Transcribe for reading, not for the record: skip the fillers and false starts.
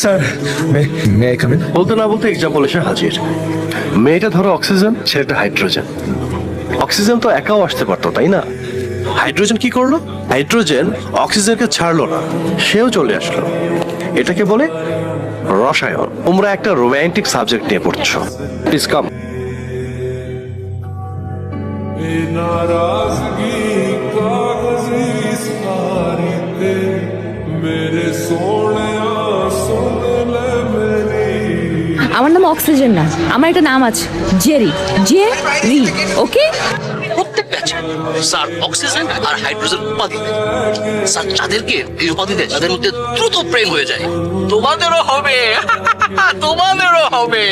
Sir may I come in? বলতে না বলতে এক্সাম্পল এসে হাজির। মেয়েটা ধরো অক্সিজেন, ছেলেটা হাইড্রোজেন। অক্সিজেন তো একাও আসতে পারতো, তাই না? হাইড্রোজেন কি করলো? হাইড্রোজেন অক্সিজেনকে ছাড়লো না, সেও চলে আসলো। এটাকে বলে রসায়ন। তোমরা একটা রোম্যান্টিক সাবজেক্ট নিয়ে পড়ছো। Please come. नाराजगी कागजी सारी ते मेरे सोने सुन ले मेरी। আমার নাম অক্সিজেন না, আমার একটা নাম আছে, জেরি, জেরি। ওকে, প্রত্যেক ব্যাচে স্যার অক্সিজেন আর হাইড্রোজেন উপাধি দেয়। স্যার যাদেরকে এই উপাধি দেয় তাদের মধ্যে দ্রুত প্রেম হয়ে যায়। তোমাদেরও হবে, তোমাদেরও হবে।